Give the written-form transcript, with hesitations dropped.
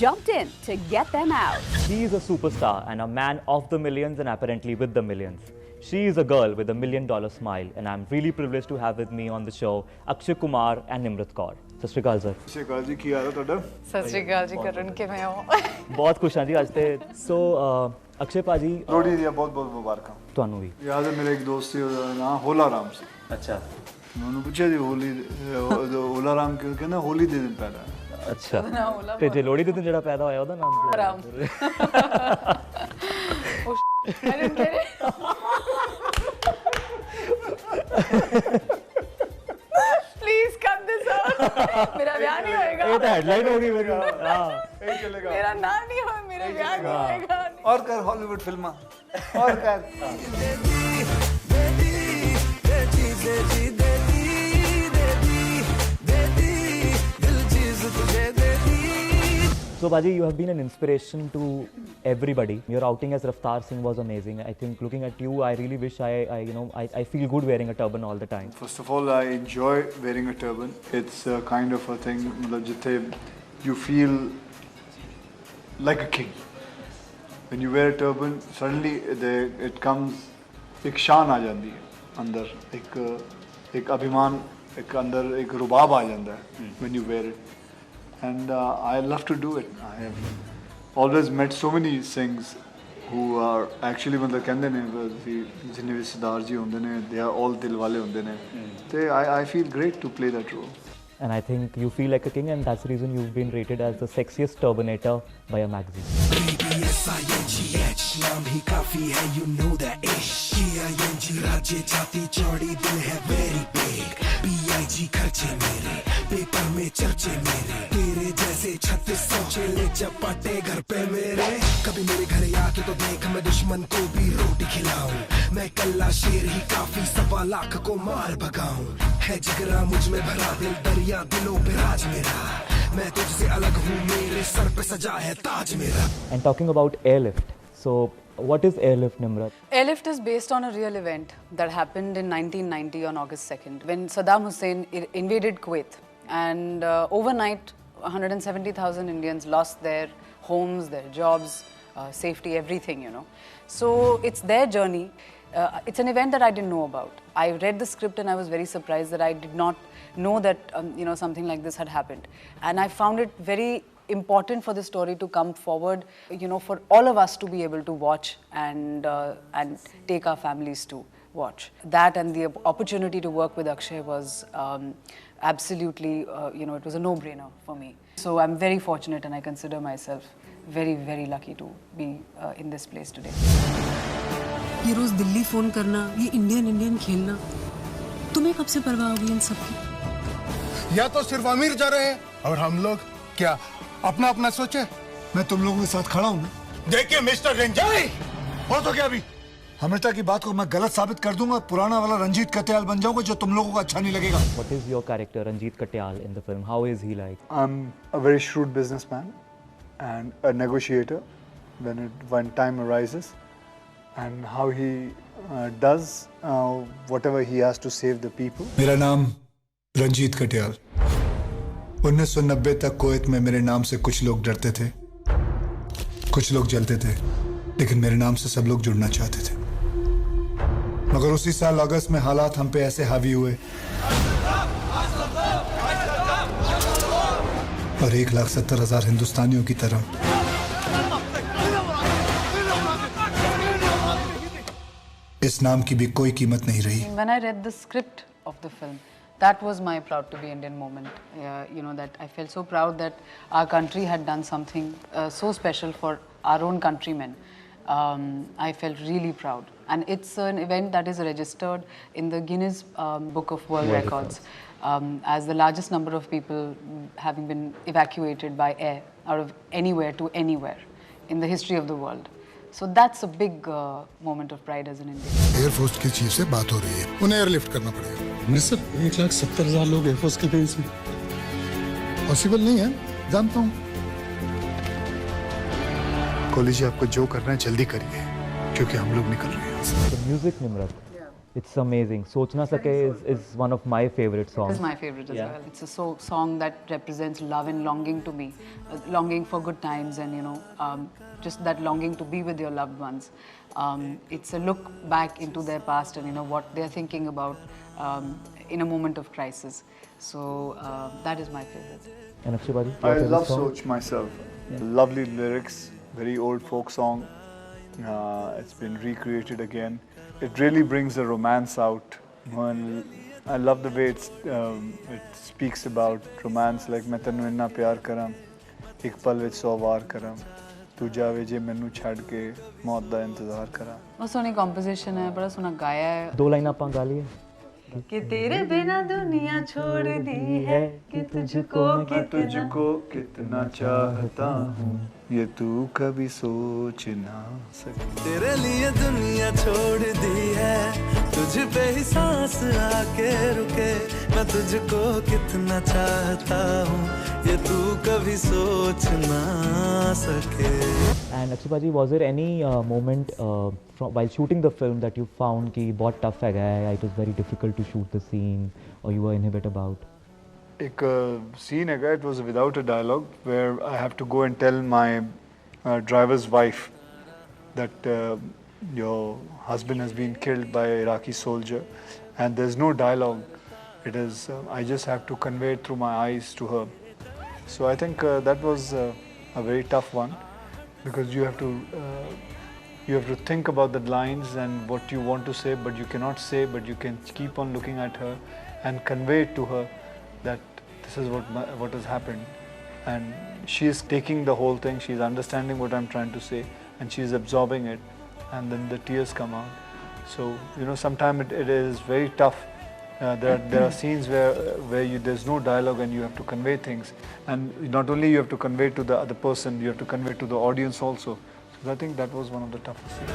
jumped in to get them out. He is a superstar and a man of the millions and apparently with the millions. She is a girl with $1 million smile and I'm really privileged to have with me on the show Akshay Kumar and Nimrat Kaur. सत श्री अकाल sir. सत श्री अकाल जी, की हाल है ਤੁਹਾਡਾ? सत श्री अकाल जी, करुण किवें हो? बहुत खुश हाँ जी आज ते। सो अक्षय पाजी लोहड़ी दी बहुत बहुत मुबारਕਾਂ ਤੁਹਾਨੂੰ ਵੀ। याद है मेरे एक दोस्त ਸੀ ਉਹਦਾ ਨਾਮ ਹੋਲਾ ਰਾਮ ਸੀ। अच्छा ਉਹਨੂੰ ਪੁੱਛਿਆ ਜੀ ਹੋਲੀ ਹੋਲਾ ਰਾਮ ਕਿਉਂ ਕਹਿੰਦਾ ਹੋਲੀ ਦੇ ਦਿਨ ਪੈਦਾ ਹੈ। अच्छा ਤੇ ਜੇ ਲੋਹੜੀ ਦੇ ਦਿਨ ਜਿਹੜਾ ਪੈਦਾ ਹੋਇਆ ਉਹਦਾ ਨਾਮ ਕੀ? Ram I didn't get it. Please cut this out. मेरा ब्याह नहीं होएगा। ये तो हेडलाइन होगी मेरी। हाँ यही चलेगा। मेरा नाम नहीं हो, मेरा ब्याह नहीं होएगा। और कर हॉलीवुड फिल्मा और कर। So Baji, you have been an inspiration to everybody. Your outing as Raftaar Singh was amazing. I think looking at you, I really wish I feel good wearing a turban all the time. First of all, I enjoy wearing a turban. It's a kind of a thing, मतलब जिथे you feel like a king. When you wear a turban, suddenly it comes, एक शान आ जाती है अंदर, एक अभिमान, एक अंदर एक रुबाब आ जाता है when you wear it. And I love to do it. I have always met so many Singhs who are actually मतलब कहते ने जिन्हें भी सरदार जी होंदे ने, they are all दिल वाले होंदे ने. ते I feel great to play that role. And I think you feel like a king and that's the reason you've been rated as the sexiest turbanator by a magazine. नाम ही काफी है, you know that ish. P-I-N-G राज्य जाति चौड़ी दिल है very big. B-I-G खर्चे मेरे, पेपर में चर्चे मेरे, तेरे जैसे 3600 चेले चपाटे घर पे मेरे. कभी मेरे घर आके तो देख, मैं दुश्मन को भी रोटी खिलाऊं. मैं कल्ला शेर ही काफी, 1.25 लाख को मार भगाऊं. है जिगरा मुझ में भरा, दिल दरिया दिलों पे राज मेरा. मैं तुझसे अलग हूँ, मेरे सर पे सजा है ताज मेरा. And talking about airlift, so what is airlift, Nimrat? Airlift is based on a real event that happened in 1990 on August 2nd when Saddam Hussein invaded Kuwait, and overnight 170,000 Indians lost their homes, their jobs, safety, everything, you know. So it's their journey. It's an event that I didn't know about. I read the script and I was very surprised that I did not know that something like this had happened, and I found it very important for the story to come forward, for all of us to be able to watch and take our families to watch. That and the opportunity to work with Akshay was absolutely, it was a no-brainer for me. So I'm very fortunate and I consider myself very, very lucky to be in this place today. ये रोज Delhi phone करना, ये Indian खेलना, तुम्हें कब से परवाह होगी इन सब की? या तो सिर्फ अमीर जा रहे हैं और हम लोग क्या अपना अपना सोचे. मैं तुम लोगों के साथ खड़ा हूँ ना. देखिए मिस्टर रंजीत, हो तो क्या अभी हमेशा की बात को मैं गलत साबित कर दूंगा, पुराना वाला रंजीत कटियाल बन जाऊंगा जो तुम लोगों को अच्छा नहीं लगेगा. What is your character, Ranjit Katyal, in the film? How is he like? I'm a very shrewd businessman and a negotiator when time arises, and how he does whatever he has to save the people. मेरा नाम रंजीत कटियाल. 1990 तक Kuwait में मेरे नाम से कुछ लोग डरते थे, कुछ लोग जलते थे, लेकिन मेरे नाम से सब लोग जुड़ना चाहते थे. मगर उसी साल अगस्त में हालात हम पे ऐसे हावी हुए और 1,70,000 हिंदुस्तानियों की तरह इस नाम की भी कोई कीमत नहीं रही. When I read the script of the film, that was my proud to be Indian moment. That I felt so proud that our country had done something so special for our own countrymen. I felt really proud. And it's an event that is registered in the Guinness Book of World Records as the largest number of people having been evacuated by air out of anywhere to anywhere in the history of the world. So that's a big moment of pride as an Indian. Air force की chief से बात हो रही है, उन्हें airlift करना पड़ेगा. Mister 1,70,000 लोग एयरफोर्स के बेस में पॉसिबल नहीं है, जानता हूँ. कोहली जी, आपको जो करना है जल्दी करिए क्योंकि हम लोग निकल रहे हैं. The music, Nimrat. It's amazing. Soch Na Sake is one of my favorite songs. It's my favorite as Yeah. well. It's a song that represents love and longing to me, longing for good times, and just that longing to be with your loved ones. It's a look back into their past and what they're thinking about in a moment of crisis. So that is my favorite. And Akshay Bhaji, I your favorite love song? Soch myself. Lovely lyrics, very old folk song. It's been recreated again. It really brings the romance out. And I love the way it speaks about romance, like मैं तन्नू इन्ना प्यार करां, एक पल विच 100 वार करां, तू जावे जे मैनू छड़ के मौत दा इंतजार करां. बहुत सोनी कॉम्पोजिशन है, बड़ा सोना गाया है. 2 लाइन आप गा लिए. कि तेरे बिना दुनिया छोड़ दी है, कि तुझको कितना चाहता हूँ, ये तू कभी सोच ना सके. तेरे लिए दुनिया छोड़ दी है, तुझ पे ही सांस आके रुके, मैं तुझको कितना चाहता हूँ, ये तू कभी सोच ना सके. And Akshay Bhaji, was there any moment while shooting the film that you found कि बहुत tough है, it was very difficult to shoot the scene, or you were inhibit about? एक scene है, it was without a dialogue, where I have to go and tell my driver's wife that your husband has been killed by an Iraqi soldier, and there's no dialogue. It is I just have to convey it through my eyes to her. So I think that was a very tough one, because you have to think about the lines and what you want to say, but you cannot say, but you can keep on looking at her and convey it to her that this is what has happened, and she is taking the whole thing. She is understanding what I'm trying to say, and she is absorbing it, and then the tears come out. So sometimes it is very tough. There are scenes where there's no dialogue and you have to convey things, and not only you have to convey to the other person, you have to convey to the audience also. So I think that was one of the toughest scenes.